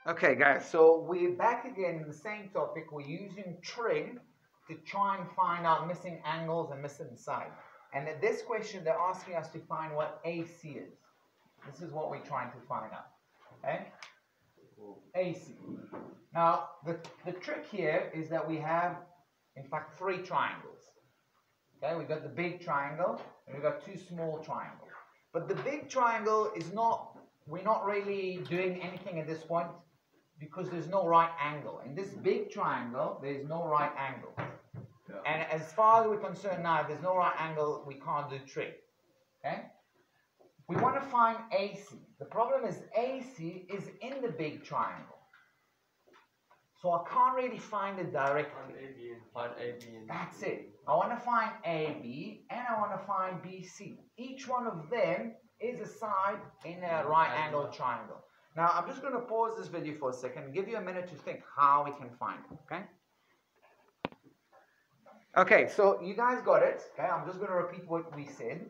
Okay guys, so we're back again in the same topic. We're using trig to try and find out missing angles and missing sides. And in this question, they're asking us to find what AC is. This is what we're trying to find out. Okay? AC. Now, the trick here is that we have, in fact, 3 triangles. Okay, we've got the big triangle, and we've got 2 small triangles. But the big triangle is not, we're not really doing anything at this point, because there's no right angle. In this big triangle, there's no right angle. Yeah. And as far as we're concerned now, if there's no right angle, we can't do trig. Okay? We want to find AC. The problem is AC is in the big triangle. So I can't really find it directly. Find AB and that's it. I want to find AB and I want to find BC. Each one of them is a side in a right angle triangle. Now, I'm just going to pause this video for a second and give you a minute to think how we can find it, okay? Okay, so you guys got it, okay? I'm just going to repeat what we said.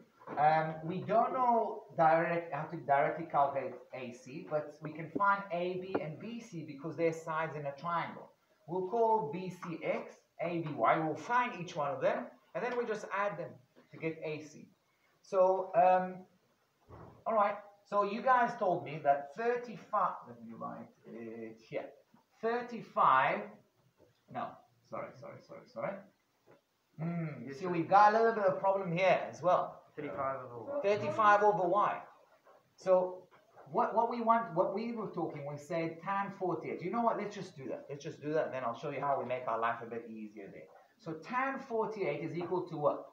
We don't know how to directly calculate AC, but we can find AB and BC because they're sides in a triangle. We'll call BC X, AB Y. We'll find each one of them, and then we just add them to get AC. So, all right. So you guys told me that 35, let me write it here. 35, no, sorry. You see, we've got a little bit of problem here as well. 35 over y. So what we were talking, we said tan 48. You know what, let's just do that. Let's just do that, and then I'll show you how we make our life a bit easier there. So tan 48 is equal to what?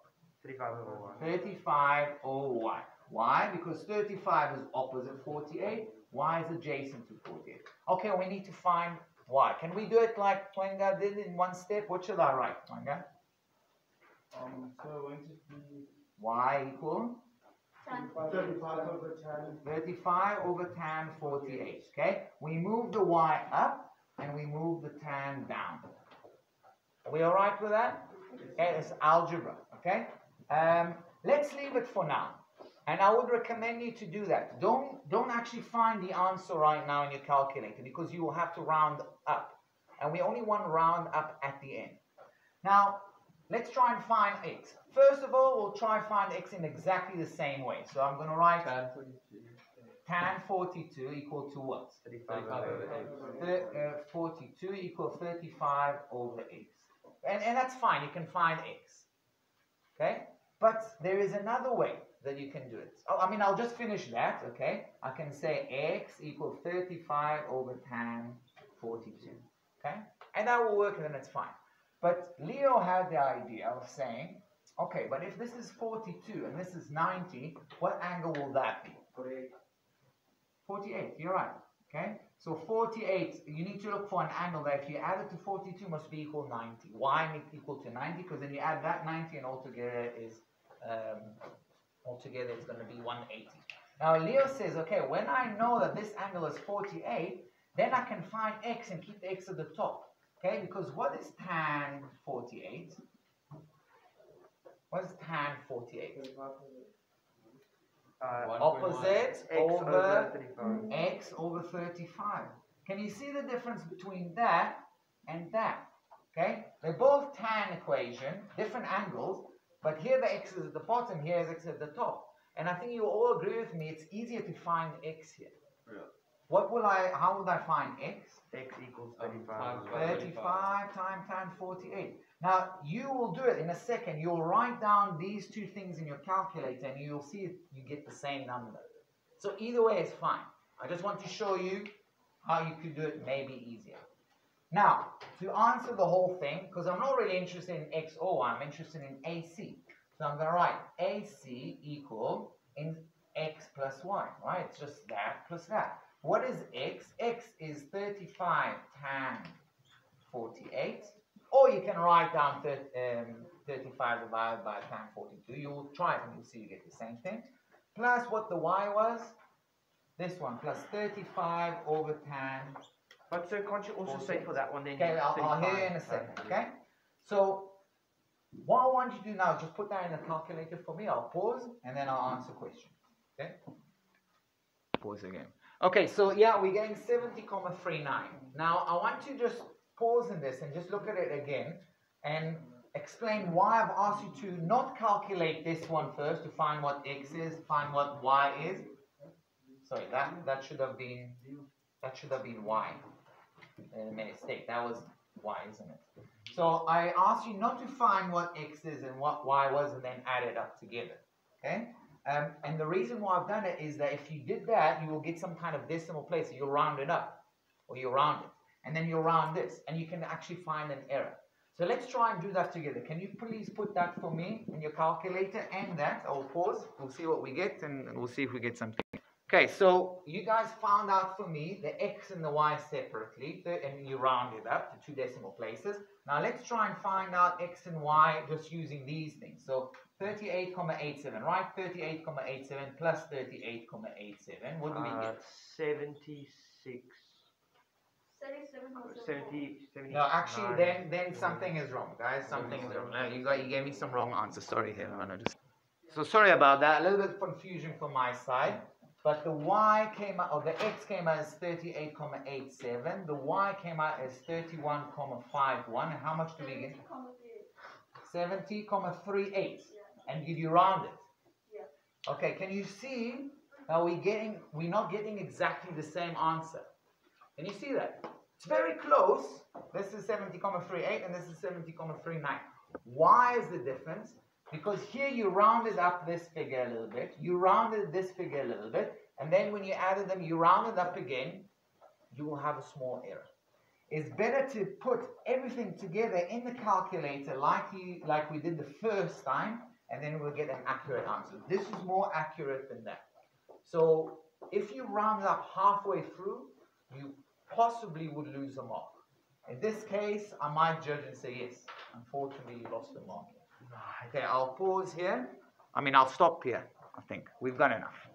35 over y. 35 over y. Why? Because 35 is opposite 48. Y is adjacent to 48. Okay, we need to find y. Can we do it like Twenga did in one step? What should I write, Twenga? So going to be Y equal 35 over tan. 35 over tan 48. Okay? We move the y up and we move the tan down. Are we alright with that? Okay, it's algebra. Okay? Let's leave it for now. And I would recommend you to do that. Don't actually find the answer right now in your calculator because you will have to round up. And we only want to round up at the end. Now, let's try and find x. First of all, we'll try and find x in exactly the same way. So I'm going to write tan 42 equal to what? 35 over 42 equals 35 over x. And that's fine. You can find x. Okay? But there is another way that you can do it. Oh, I mean, I'll just finish that, okay? I can say x equals 35 over tan 42, okay? And that will work and then it's fine. But Leo had the idea of saying, okay, but if this is 42 and this is 90, what angle will that be? 48. 48, you're right, okay? So 48, you need to look for an angle that if you add it to 42 must be equal 90. Why equal to 90? Because then you add that 90 and altogether is... altogether it's going to be 180. Now Leo says, okay, when I know that this angle is 48, then I can find x and keep the x at the top. Okay, because what is tan 48? What is tan 48? Opposite over x over 35. Can you see the difference between that and that? Okay, they're both tan equation, different angles. But here the x is at the bottom, here is x at the top. And I think you all agree with me, it's easier to find x here. Yeah. How would I find x? X equals 35. 35 times tan 48. Now, you will do it in a second. You'll write down these two things in your calculator and you'll see you get the same number. So either way is fine. I just want to show you how you could do it maybe easier. Now, to answer the whole thing, because I'm not really interested in x or y, I'm interested in AC. So I'm going to write AC equal in x plus y, right? It's just that plus that. What is x? X is 35 tan 48. Or you can write down 35 divided by tan 42. You'll try it and you'll see you get the same thing. Plus what the y was? This one, plus 35 over tan. But so can't you also say for that one then? Okay, I'll hear you in a second, okay? So, what I want you to do now is just put that in the calculator for me. I'll pause, and then I'll answer questions, okay? Pause again. Okay, so yeah, we're getting 70,39. Now, I want to just pause in this and just look at it again and explain why I've asked you to not calculate this one first to find what x is, find what y is. Sorry, that should have been y. A mistake. That was y, isn't it? So I asked you not to find what x is and what y was and then add it up together. Okay? And the reason why I've done it is that if you did that, you will get some kind of decimal place. You'll round it up, or you'll round it, and then you'll round this, and you can actually find an error. So let's try and do that together. Can you please put that for me in your calculator and that? I'll pause. We'll see what we get, and we'll see if we get something. Okay, so you guys found out for me the x and the y separately, and you round it up to 2 decimal places. Now let's try and find out x and y just using these things. So 38,87, right? 38,87 plus 38,87. What do we get? 76. 70. No, actually, then something is wrong, guys. Something is wrong. No, you gave me some wrong answers. Sorry, here. So sorry about that. A little bit of confusion from my side. But the y came out, or the x came out as 38,87. The y came out as 31,51. And how much do we get? 70,38. And did you round it? Yeah. Okay, can you see how we're not getting exactly the same answer? Can you see that? It's very close. This is 70,38 and this is 70,39. Why is the difference? Because here you rounded up this figure a little bit, you rounded this figure a little bit, and then when you added them, you rounded up again, you will have a small error. It's better to put everything together in the calculator like we did the first time, and then we'll get an accurate answer. This is more accurate than that. So if you round it up halfway through, you possibly would lose a mark. In this case, I might judge and say yes. Unfortunately, you lost the mark. Okay, I'll pause here. I'll stop here. I think we've got enough.